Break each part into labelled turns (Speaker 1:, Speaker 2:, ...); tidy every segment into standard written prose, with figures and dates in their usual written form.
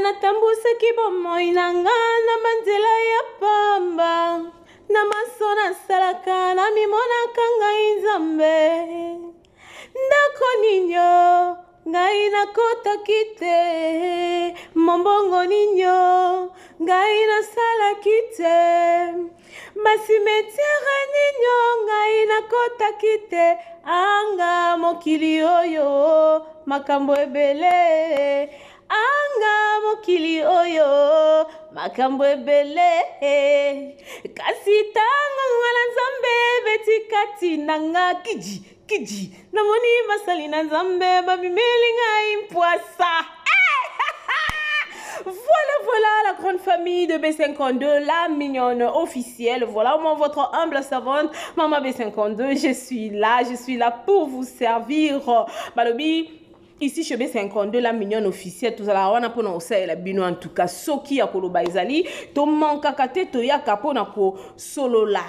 Speaker 1: natambusaki bomoi na nga na banzela ya pamba na maso nasalaka namimonaka ngai nzambe ndako ninyo ngai nakotaki te mombongo ninyo ngai nasalaki te basimetiere ninyo ngai nakotaki te anga mokili oyo makambo ebele anga mokili oyo makambo ebele kasi tango ngala nzambe beti kati nanga kiji namoni masali na nzambe babimeli ngai mpwasa. Voilà la grande famille de B52, la mignonne officielle. Voilà au moins votre humble servante, Maman B52. Je suis là pour vous servir. Balobi, ici chez B52, la mignonne officielle. Tout ça là, on a pour nous la bino en tout cas. Soki akoloba izali, to manka kate to ya kapo na ko solo là.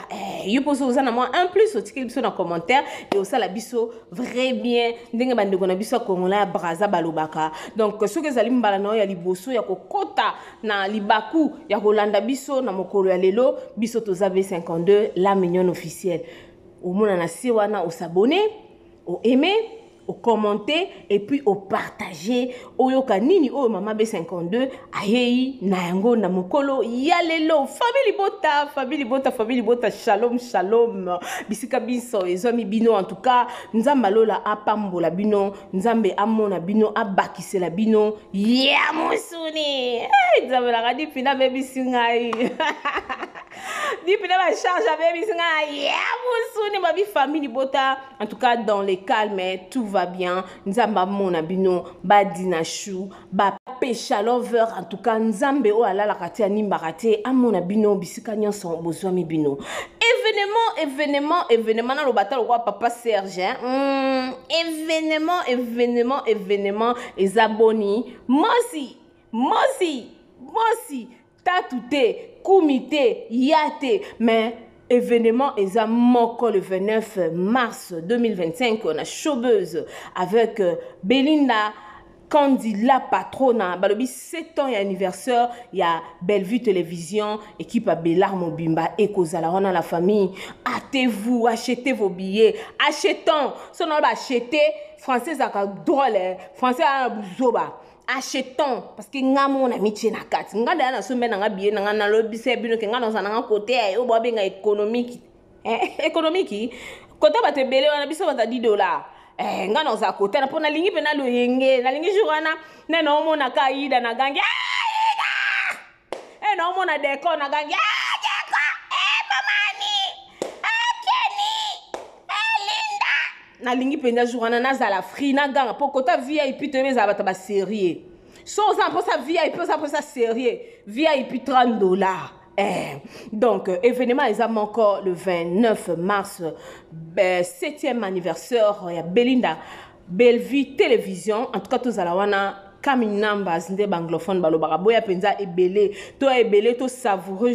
Speaker 1: You pose aux moi un plus au ticket biso dans commentaire et au ça la biso vrai bien. Ndenge bande ko na biso ko ngola braza balobaka. Donc ce que zali mbala no ya liboso ya ko kota na libaku ya ko landa biso na mokolo ya lelo biso to za B52 la mignonne officielle. Au mona na si wana au s'abonner, au aimer, au commenter et puis au partager. Oyoka nini o Maman B52 ayei na yango na mokolo ya lelo. Famille bota, shalom. Bisika biso ezomi bino en tout cas nzamba lola apambola bino, nzambe amona bino abakisela bino ya musuni. Nzambe la radi pina baby singai. Dipina ba charge baby singai ya musuni babi famille bota en tout cas dans les calmes tout va bien. Nzamba mona bino badina chou ba pécha lover en tout cas nzambe o ala la kati animbarate amona bino bisika nyonso bozwami bino. Événement na lobata lo papa Serge événement ezaboni mosi tatute kumite yate mais événement eza moko le 29 mars 2025 on a showbeuse avec Belinda Kandi la patrona balobi 7 ans et anniversaire il y a Bellevue Télévision équipe à Bellar Mobimba et Kozala on a la famille hâtez-vous achetez vos billets achetons si on va acheter français à drôle français à buzoba achetons parce que ngamo na mitie na kati nganda na sombe na billet na lobi se bino ke ngana za na côté o bo benga économique côté ba te belé wana biso ba $10 ngana za côté na pona lingi pena lo yenge na lingi jurana na no mona kaida na gangi no mona deko na gangi deko mamani Kenny Linda na lingi pena jurana na za la free na ganga po kota VIP te beza ba sérieux so ça pour ça VIP ça pour ça sérieux VIP $30. Donc, événement est encore le 29 mars, 7e anniversaire, il y a Belinda, Bellevue Télévision, en tout cas, tous à la wana, Kaminamba, zinde banglophone, balobara, boya penza ebele, to savoureux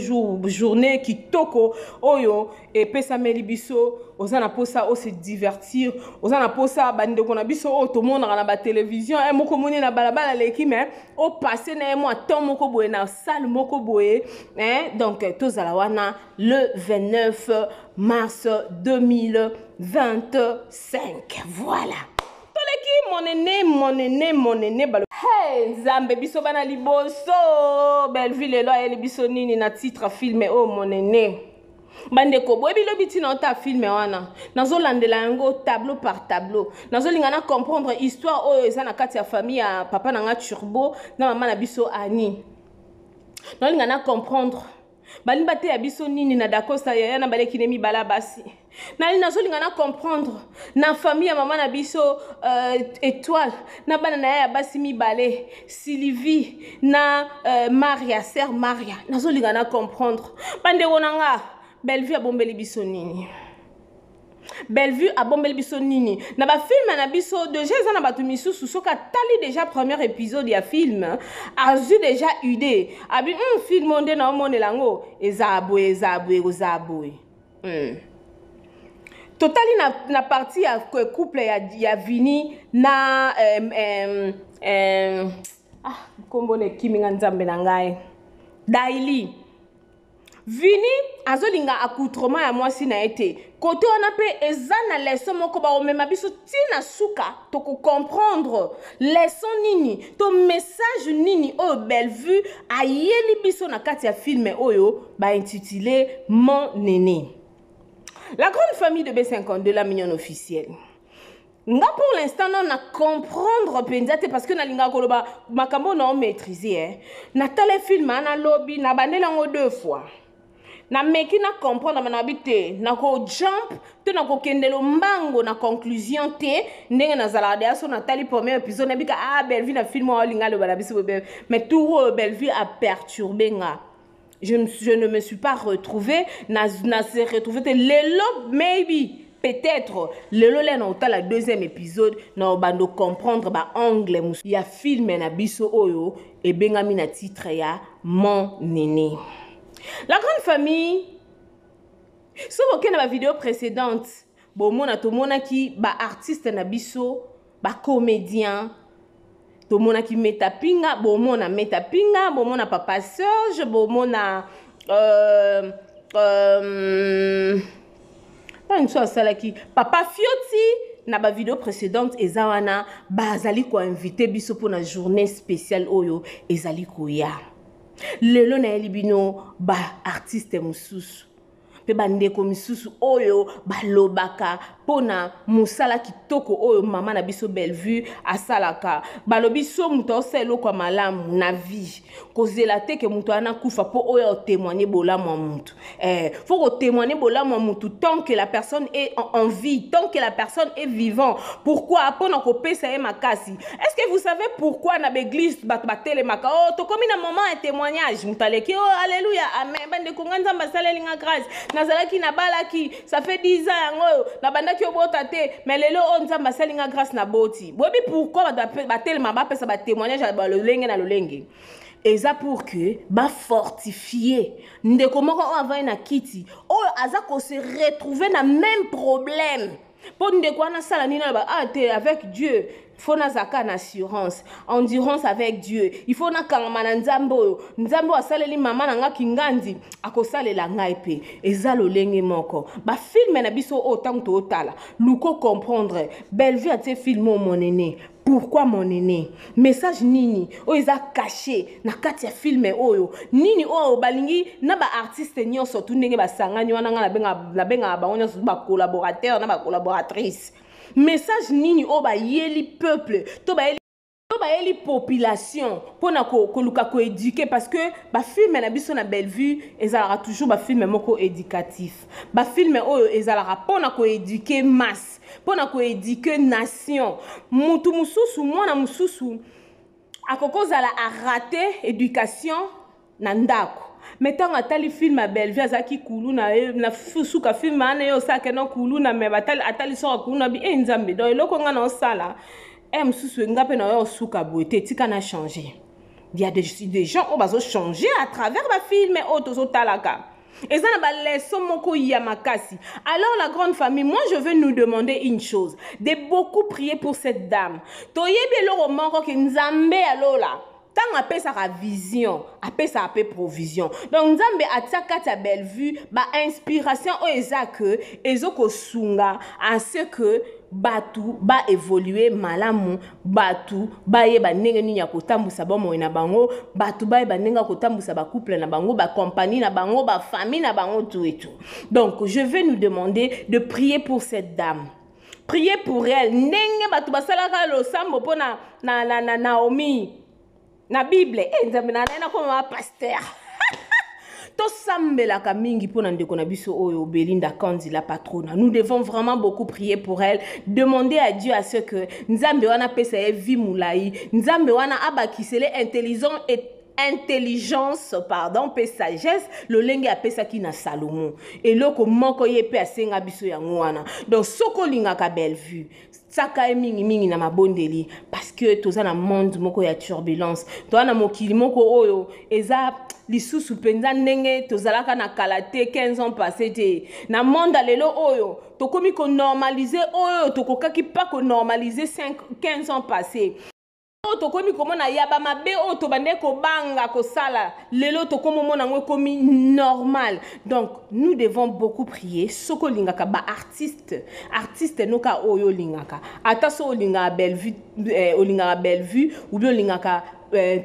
Speaker 1: journée qui toko, oyo, et pesa melibiso, osana posa, o se divertir, osana posa, bande kona biso, o to monde na ba télévision, moko moni na balabala leki, mais, o passé na mo temps moko boye na salle moko boye, donc, tous à la wana, le 29 mars 2025. Voilà. Mon aîné, balo. Hey, Zambe biso bana liboso. Bellevue lelo ayeli biso nini na titre film oh mon aîné. Bandeko boyebi lobiti na ta film wana. Nazo landela yango tableau par tableau. Nazo lingana comprendre histoire oyo eza na kati ya famille ya papa nanga Turbo na mama na biso Ani. Nazo lingana comprendre balimba te ya biso nini na dakosta ya na baleki nemi bala basi. Nali nazolinga comprendre na famille ya maman na biso étoile na bana na ya basi mibale Sylvie na Maria sœur Maria nazolinga comprendre bande wonanga Bellevue abombeli biso nini Bellevue abombeli biso nini na ba film na biso déjà za na batu misusu soka tali déjà premier épisode ya film a vu déjà idée abi film onde na omonela ngo ezabwe totali na partie ya couple ya Vini na kombone kiminga nzambe na ngai Daily Vini azolinga accoutrement ya mwasi na ete kote on pe eza na leçon moko ba omema biso tina suka to ko comprendre leçon nini to message nini o belle vue ayeli biso na kati ya film oyo ba intitulé Mon Néné. La grande famille de B52 la mignonne officielle. Nga pour l'instant non na comprendre pendate parce que na linga koloba makambo na maîtriser na tele film na lobby na bandela ngo 2 fois. Na meki na comprendre na habité na ko jump te na ko kendelo mbango na conclusion te ndenge na zalade aso na tali premier épisode na bika belle vie na film wa linga le bala biso bebe mais tout belle vie a perturbé nga je ne me suis pas retrouvée na se retrouver lelo maybe peut-être lelo le na ota la deuxième épisode na bando comprendre ba angle ya film na biso oyo e bengami na titre ya Mon Néné. La grande famille, si vous avez la vidéo précédente, bon mona to mona ki ba artiste na biso, ba comédien, to mona ki metapinga, bon mona metapinga, bon mona papa Serge, bon mona pas une chose ça qui papa Fioti na ba vidéo précédente ezawana bazali ko invité biso pour na journée spéciale oyo ezali ko ya. Lelo na elibino ba artiste mususu pe bandeko misusu oyo balobaka pona musala kitoko oyo mama na biso belle vue asalaka balobi so muto oselo kwa malamu na vie kozela te ke muto ana kufa po oyo témoigner bolamu wa mutu faut ko témoigner bolamu wa mutu tant que la personne est en vie, tant que la personne est vivant. Pourquoi pona ko pesa e makasi? Est-ce que vous savez pourquoi na l'église batele maka oh to komi na moment un témoignage mutaleki oh alléluia amen bandeko nganzamba salela grâce nazalaki na balaki ça fait 10 ans yango na bandaki obota te mais lelo on nzamba salinga grâce na boti bobi pourquoi batelema ba pesa ba témoignage ba lolenge na lolenge eza pour que ba fortifier ndeko moko avant na kiti o aza ko se retrouver na même problème pour ndeko ana sala nina ba avec Dieu faut na zaka na assurance endurance avec Dieu il faut na kangama na nzambo nzambo asaleli mama na nga kingandi akosalela ngai pe eza lolenge moko ba film na biso autant to otala luko comprendre belle vie ate film Mon Néné. Pourquoi Mon Néné? Message nini o eza caché na kati ya film oyo nini o balingi na ba artiste nyonso tu ndenge basangani wana nga na benga ba nyonso ba collaborateur na ba collaboratrice message nini o ba yeli peuple to ba yeli population pona ko luka ko éduquer parce que ba film na biso na belle vue ezalaka toujours ba film moko éducatif ba film oyo ezalaka pona ko éduquer masse pona ko éduquer nation mutu mususu mwana mususu akokozala a rater éducation na ndako mettons atali film à belle vie azaki kulu na suka film ana yo saka na kulu na me atali so kulu na bi nzambe do eloko nga na sala msusu ngape na yo suka boete tika na changer. Il y a des gens qui vont changer à travers ma film et autres talaka. Et ça n'a leçon moko yamakasi. Alors la grande famille, moi je veux nous demander une chose, de beaucoup prier pour cette dame. Toyebi lo moko ke nzambe alola. Tant appelle ça vision, appelle ça provision. Donc nzambe ataka ta belle vue, ba inspiration o ezake ezoko sunga à ce que batu ba évoluer malamu batu ba yeba ndenge nini ya kotambusa ba moyo na bango batu ba yeba ndenge kotambusa ba couple na bango ba compagnie na bango ba famille na bango tout et tout. Donc je vais nous demander de prier pour cette dame. Priez pour elle. Ndenge batu basalaka lo sambo pona na Naomi na Bible nzambe na comme pasteur. Belinda Kandi la patronne. Nous devons vraiment beaucoup prier pour elle, demander à Dieu à ce que Nzambe wana pesa vie moulai, Nzambe wana abakisele intelligence pardon pe sagesse le lenge a pesa ki na Salomon et loko moko ye pe asenga biso yango wana donc soko linga ka belle vue saka mingi na mabondeli parce que toza na monde moko ya turbulence to na mokili moko oyo eza lisusu penza ndenge tozalaka na kalate 15 ans passé te na monde lelo oyo tokomi ko normaliser oyo tokokaki pas ko normaliser 15 ans passé tokomi komona yaba mabe o to bande ko banga ko sala lelo tokomo mona ngwe komi normal. Donc nous devons beaucoup prier soko lingaka ba artiste noka oyo lingaka ata so linga belle vue olinga belle vue ou bien lingaka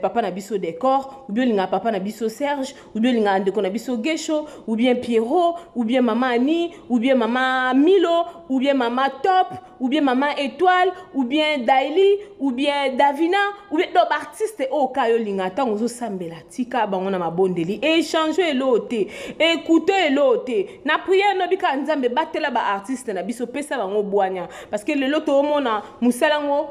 Speaker 1: papa na biso décor ou bien linga papa na biso Serge ou bien linga ndeko na biso Gesho ou bien Pierrot ou bien maman Annie ou bien maman Milo ou bien maman Top ou bien maman Étoile ou bien Daily ou bien Davina ou bien donc artiste o kayo linga tango zo sambela tika bango na mabondeli échanger elote écouter elote na prière no bika nzambe batela ba artiste na biso pesa bango boanya parce que lelo to mona musalango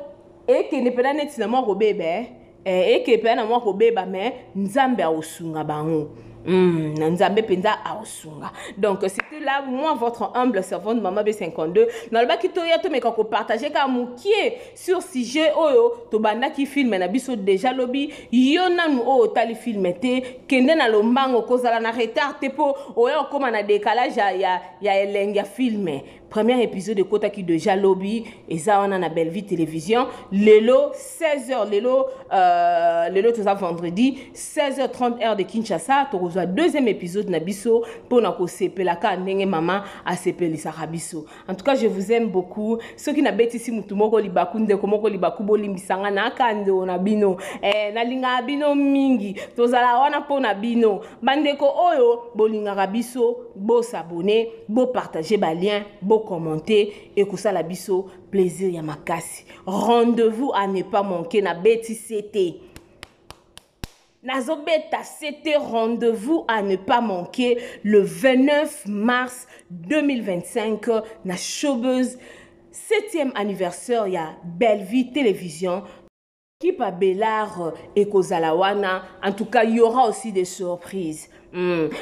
Speaker 1: e ke ne pena net na mo bébé et que pena moi ko beba mais nzambe a osunga bango nzambe penza a osunga. Donc c'était là moi votre humble servante maman B52 dans le bas qui to ya to me ko partager ka mukie sur sujet oyo to banda ki film na biso déjà lobby yona nu o tali filmete kende na lombango kozala na retard te po oyo koma na décalage ya elenga filmer. Premier épisode de Kota qui déjà lobby et ça on a na Belle Vie télévision lelo 16h lelo tout ça vendredi 16h30 heure de Kinshasa to reçoit deuxième épisode na biso pour na ko sepelaka ndenge maman a sepelisa biso. En tout cas je vous aime beaucoup ceux qui na betisi mutu moko libaku ndeko moko libaku bolimbisanga na kando na bino na linga bino mingi tozala wana po na bino bandeko oyo bolinga biso bo s'abonner bo partager ba lien bo commenter et que ça la biso plaisir ya makasi. Rendez-vous à ne pas manquer na beti c'était Nazobeta c'était rendez-vous à ne pas manquer le 29 mars 2025 na Showbuzz 7e anniversaire ya Belle Vie télévision qui pa Bellard et Kozalawana. En tout cas il y aura aussi des surprises.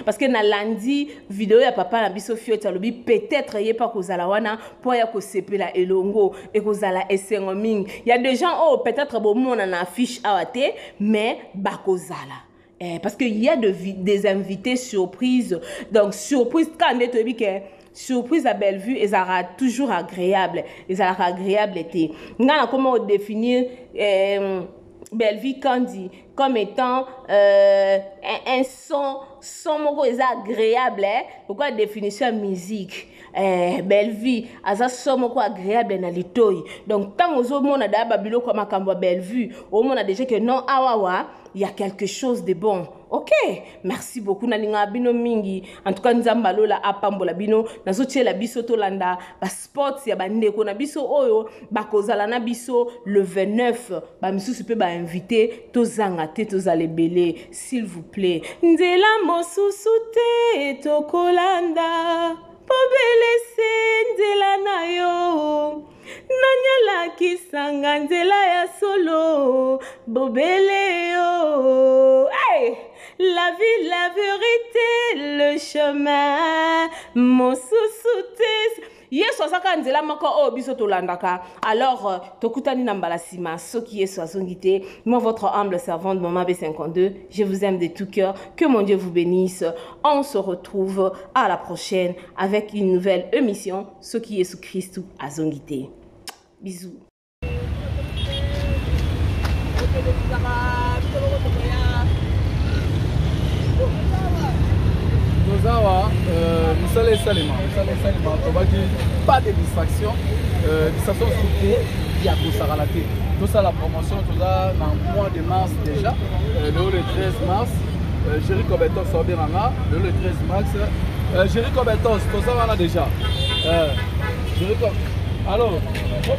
Speaker 1: Parce que na lundi vidéo ya papa na biso fio talobi peut-être yé pas kozala wana po ya ko sepela elongo et kozala esengo ming. Il y a des gens oh peut-être bon mon na affiche awate mais ba kozala. Parce qu'il y a des invités surprises. Donc surprise quand on dit que surprise à Belle Vue et ça sera toujours agréable. Et ça sera agréable été. Comment définir Belle Vie Candy comme étant un son moko agréable. Pourquoi définition musique Belle Vie aza son moko agréable na litoi. Donc tant aux hommes on a d'ababilo comme un cambo Belle Vue au monde a déjà que non awawa il y a quelque chose de bon. Ok, merci beaucoup nalinga bino mingi. En tout cas nzambalo la apambola bino nazotie la biso tolanda ba sports ya bandeko na biso oyo bakozala na biso le 29 ba misusu pe ba invité tozanga te tozale belé s'il vous plaît. Nzela mosusu te tokolanda pobelese nzela na yo Nanyala kisanga nzela ya solo bobele yo. Hey! La vie, la vérité, le chemin, mon sous-souté. Yes, osaka nzela moko o biso tolandaka. Alors, tokutani nambala sima, ce qui est soisongité. Moi, votre humble servante, Maman B52, je vous aime de tout cœur. Que mon Dieu vous bénisse. On se retrouve à la prochaine avec une nouvelle émission, ce qui est sous Christ à Zongité. Bisous.
Speaker 2: Nozawa, nous allons salement, pas de distraction, distraction surtout, il y a tout ça raté. Tout ça la promotion, tout ça dans le mois de mars déjà, le 13 mars, Jericho Betos sort bien le 13 mars, Jericho Betos, tout ça on a déjà. Jericho, alors, c'est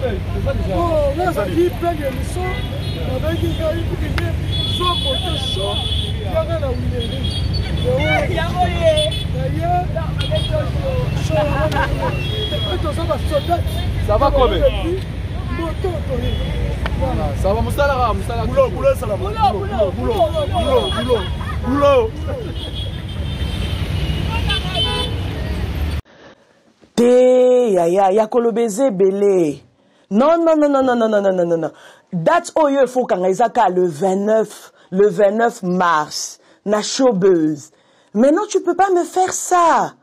Speaker 2: ça déjà.
Speaker 3: Oh, là ça dit plein d'émissions, avec des gars qui sont pour chaud, il y a rien à oublier.
Speaker 2: Ça va combien? Ça va Moussala, boulot.
Speaker 4: Ya kolobeze belé. Non. Date oyo il faut qu'on aille le 29 mars. Na Showbuzz. Mais non, tu peux pas me faire ça.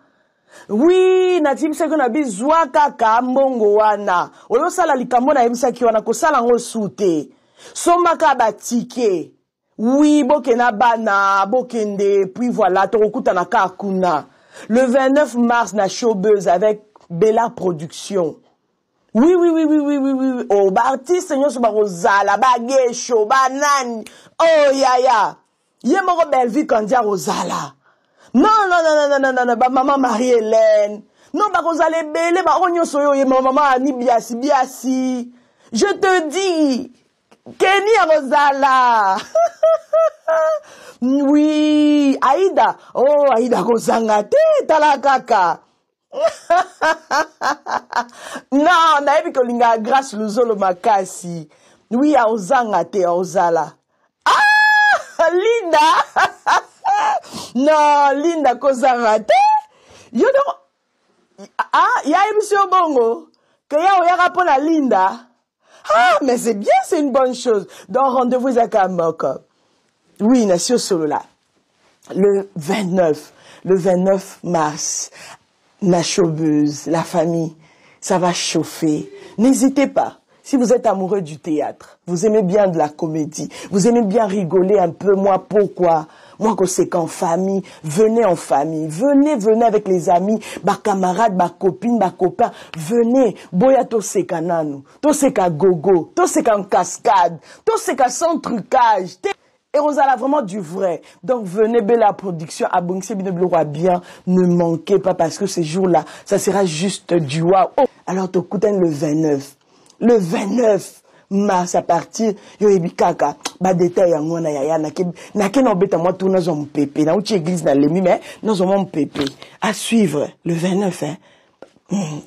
Speaker 4: Oui, Natim Seko na bizwa kaka mbongo wana. Oyo sala likambo na emisa ki wana ko sala ngo sute. Somaka batike. Oui, bokena bana, bokende, puis voilà, torokuta na kakuna. Le 29 mars, na Showbuzz avec Bella Production. Oui. Oh, ba artiste, nyo so ba Rosala, ba Gesho, ba Nani. Oh, ya. Yé moro Belvi Kandia Rosala. Non, ba maman Marie-Hélène. Non, ba Rosala Bele, ba onyo soyo, yé maman Ani Biasi. Je te dis, Kenny Rosala. Oui, Aïda. Oh, Aïda Rosangate, talakaka. Non, naebi kolinga grâce luzolo makasi. Oui, a Ozangate, Ozala. Ah, Linda. Non, Linda Kozangate. Yo donc, ah, il y a émission bongo. Que ya oyara pour la Linda. Ah, mais c'est bien, c'est une bonne chose. Donc, rendez-vous à Kamoko. Oui, Nation Solo là. Le 29 mars, la Showbuzz, la famille, ça va chauffer. N'hésitez pas. Si vous êtes amoureux du théâtre, vous aimez bien de la comédie, vous aimez bien rigoler un peu, moi, pourquoi? Moi, que c'est qu'en famille, venez en famille, venez avec les amis, ma camarade, ma copine, ma copain, venez, boya to seka nanu, to seka gogo, to seka en cascade, to seka sans trucage, et on a vraiment du vrai. Donc venez, Bella Production, abonnez-vous bien, ne manquez pas parce que ces jours-là, ça sera juste du waouh. Alors, tu écoutes le 29. Le 29 mars à partir yo ebikaka ba détail yango na yaya na ke no beta moi tourna zo mpépé na uti église na lemi mais non zo mpépé à suivre le 29 hein.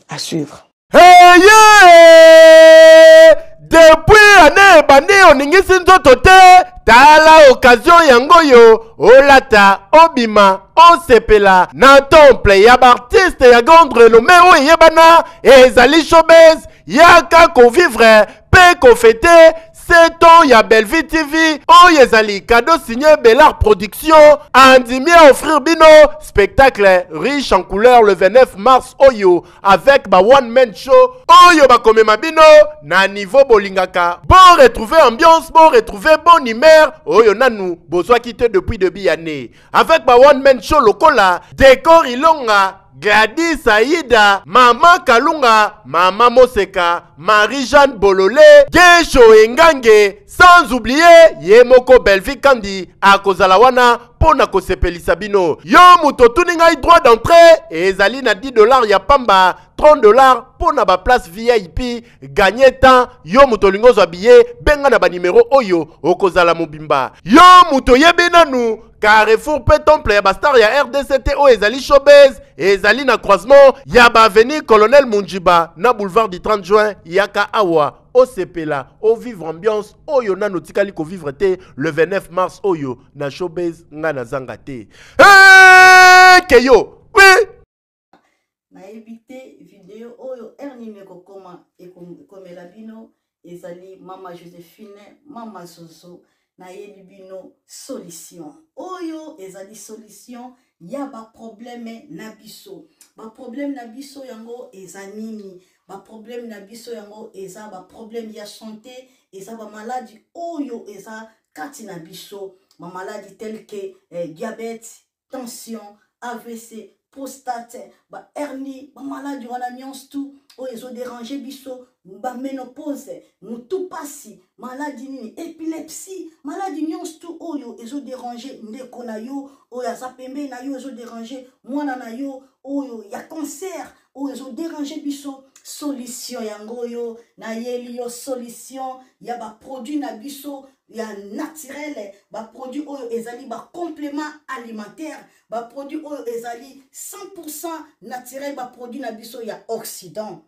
Speaker 4: À suivre.
Speaker 5: Hey yeah! Depuis année bandi oningisi nzoto te tala occasion yango yo olata obima osepela na temple ya artiste ya grande renommée o yebana ezali Showbuzz yaka ko vivre pe ko fêter 7 ans ya Bellevue TV o yezali cadeau signé Bella Production andimi à offrir bino spectacle riche en couleurs le 29 mars oyo avec ba one man show oyo ba komema bino na niveau bolingaka bon retrouver ambiance bon retrouver bonne humeur oyo nanu bozwa quitté depuis début année avec ba one man show lokola décor ilonga Gladys Aïda, Maman Kalunga, Maman Moseka, Marie-Jeanne Bololé, Gesho Engange, sans oublier Yemoko Belvi Kandi, Akozalawana, Pona Kosepelisa bino. Yo muto tuninga droit d'entrée, et ezali na $10 ya pamba, $30 pona ba place VIP, gagner temps, yo muto lingo billet, benga na ba numéro oyo, okozala mobimba. Yo muto yebenanu, Carrefour Temple ya bastar ya RDCT o ezali Showbuzz ezali na croisement ya ba avenue Colonel Munjiba na boulevard du 30 juin yaka awa o sepela o vivre ambiance oyo na notikali ko vivre te le 29 mars oyo na Showbuzz nga na zanga te keyo oui
Speaker 6: na évité vidéo oyo ernime ko koma e komela bino ezali Mama Joséphine Mama Soso na yebi bino solution oyo ezali solution ya ba problème na biso yango eza nini ba problème na biso yango eza ba problème ya santé eza ba maladie oyo eza kati na biso ba maladie telle que diabète tension AVC prostate ba hernie ba maladie wana nyonso tout oyo ezo déranger biso ba ménopause mutu pasi maladie nini épilepsie maladie nyonso tout oyo ezo déranger ndeko na yo oyo aza pembe na yo ezo déranger mwana na yo oyo ya cancer oyo ezo déranger biso solution yango yo na yeli yo solution ya ba produit na biso ya naturel ba produit oyo ezali ba complément alimentaire ba produit oyo ezali 100% naturel ba produit na biso ya Occident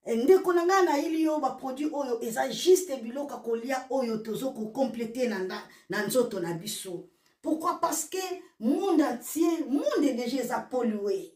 Speaker 6: ndeko nanga na ili yo ba produit oyo eza juste biloka kolia oyo tozo ko compléter na nzoto na biso. Pourquoi? Parce que monde entier monde est déjà pollué.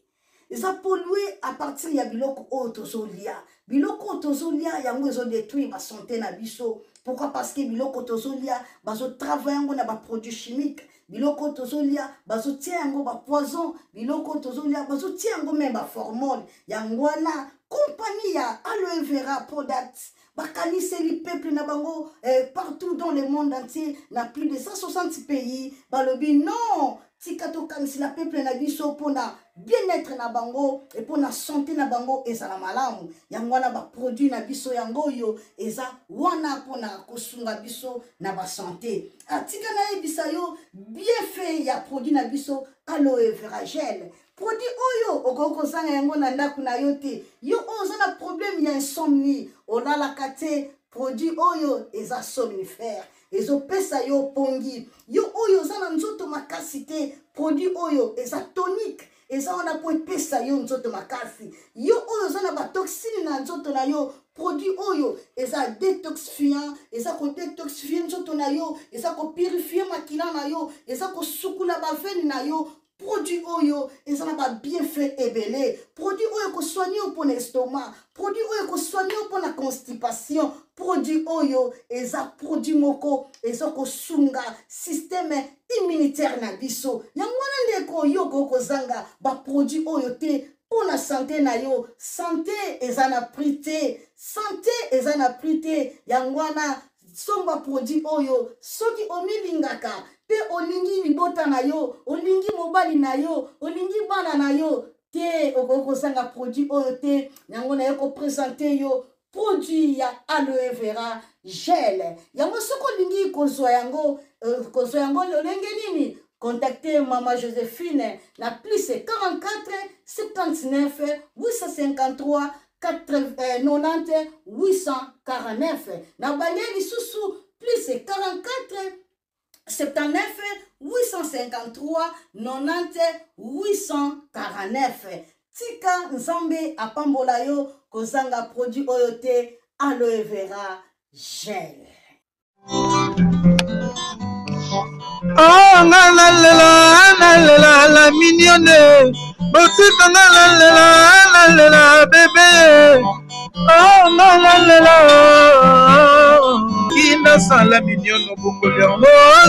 Speaker 6: Eza pollué à partir ya biloko oyo tozolia. Biloko tozolia yango ezo détruire ba santé na biso. Pourquoi? Parce que biloko tozolia bazo travailler ngo na ba produits chimiques. Biloko tozolia bazo tia yango ba poison. Biloko tozolia bazo tia yango même ba hormone. Yango na compagnie ya aloe vera product bakanise li peuple na bango partout dans le monde entier, na plus de 160 pays, balobi non, tika to kanisi la peuple na biso pona bien-être na bango et pona santé na bango ezala malamu. Yango wana ba produit na biso yango yo eza wana pona kosunga biso na ba santé. Atika na yebisa yo bien fait ya produit na biso aloe vera gel. Produit oyo okoko zanga yango na ndaku na yo te. Yo oza na problème ya insomnie, olala kate produit oyo eza somnifère. Ezo pesa yo pongi. Yo oyo zana nzoto makasi te. Produit oyo eza tonique. Eza wana po pesa yo nzoto makasi. Yo oyo zana ba toxine na nzoto na yo. Produit oyo eza détoxifiant. Eza ko détoxifier nzoto na yo. Eza ko purifier makila na yo. Eza ko sukula ba veine na yo. Produit oyo ezana ba bienfait ebele. Produit oyo ko soigner pour l'estomac. Produit oyo ko soigner pour la constipation. Produit oyo eza produit moko eza ko sunga système immunitaire na biso. Yangwana ndeko yo ko zanga ba produit oyo te pour la santé na yo. Santé ezana prité. Santé ezana prité. Yangwana somba produit oyo soki omilingaka pe olingi libota na yo, olingi mobali na yo, olingi bana na yo, te okoko sanga produit oyo te, yango na yo ko présenter yo produit ya aloe vera gel. Yango soko lingi kozwa yango lolenge nini? Contactez Maman Joséphine na plus 44 79 853 90 849. Na balieli susu plus 44 79 853 90 849. Tika nzambe apambola yo kozanga produit oyo te aloe vera gel.
Speaker 7: Oh la mignonne, botika la bébé. Oh la kina sala mignonne bokoli yango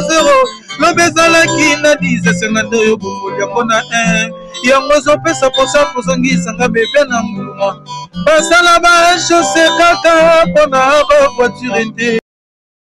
Speaker 7: zero. Lobezala kina 10 50 yo bokoli yango na 1. Yango zopesa posa kozongisa nga bébé na mbuma. Basala ba chaussée kaka pona ba voiture te.